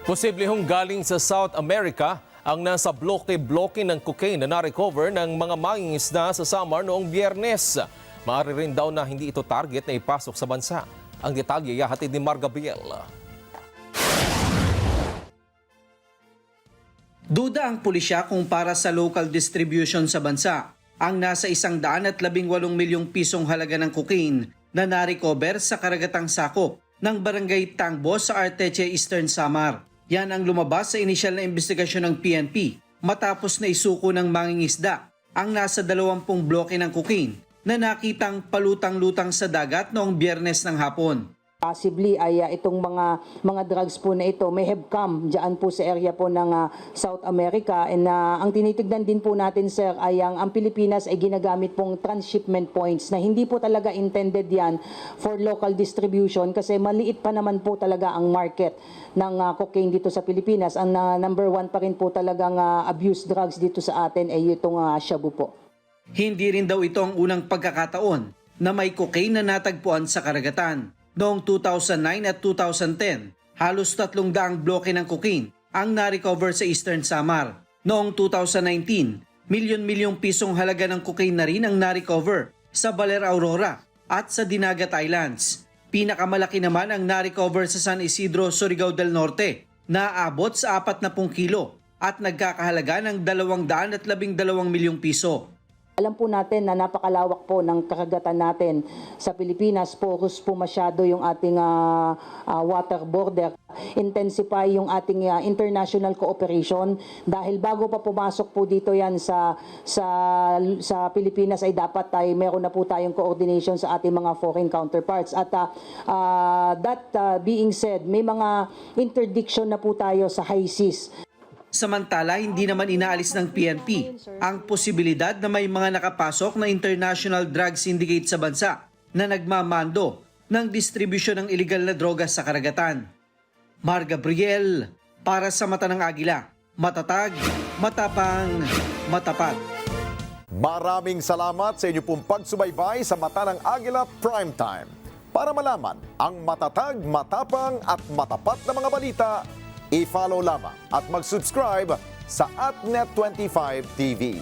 Posible hong galing sa South America ang nasa bloke-bloke ng cocaine na na-recover ng mga mangingisda sa Samar noong Biyernes. Maaari rin daw na hindi ito target na ipasok sa bansa. Ang detalye yahatid ni Mar Gabriel. Duda ang pulisya kung para sa local distribution sa bansa ang nasa 118 milyong pisong halaga ng cocaine na na-recover sa karagatang sakop ng Barangay Tangbo sa Arteche, Eastern Samar. Yan ang lumabas sa inisyal na investigasyon ng PNP matapos na isuko ng mangingisda ang nasa 20 bloke ng cocaine na nakitang palutang-lutang sa dagat noong Biyernes ng hapon. Possibly ay itong mga drugs po na ito may have come diyan po sa area po ng South America, and ang tinitignan din po natin, sir, ay ang Pilipinas ay ginagamit pong transshipment points na hindi po talaga intended yan for local distribution kasi maliit pa naman po talaga ang market ng cocaine dito sa Pilipinas. Ang number one pa rin po talagang abuse drugs dito sa atin ay itong shabu po. Hindi rin daw ito ang unang pagkakataon na may cocaine na natagpuan sa karagatan. Noong 2009 at 2010, halos 300 bloke ng cocaine ang na-recover sa Eastern Samar. Noong 2019, milyon-milyong pisong halaga ng cocaine na rin ang na-recover sa Baler Aurora at sa Dinagat Islands. Pinakamalaki naman ang na-recover sa San Isidro, Surigao del Norte na aabot sa 40 kilo at nagkakahalaga ng 212 milyong piso. Alam po natin na napakalawak po ng karagatan natin sa Pilipinas. Focus po masyado yung ating water border. Intensify yung ating international cooperation dahil bago pa pumasok po dito yan sa Pilipinas ay dapat meron na po tayong coordination sa ating mga foreign counterparts. At that being said, may mga interdiction na po tayo sa high seas. Samantala, hindi naman inaalis ng PNP ang posibilidad na may mga nakapasok na international drug syndicate sa bansa na nagmamando ng distribusyon ng iligal na droga sa karagatan. Mar Gabriel, para sa Mata ng Agila, matatag, matapang, matapat. Maraming salamat sa inyo pong pagsubaybay sa Mata ng Agila Primetime. Para malaman ang matatag, matapang at matapat na mga balita, i-follow lamang at mag-subscribe sa @Net25 TV.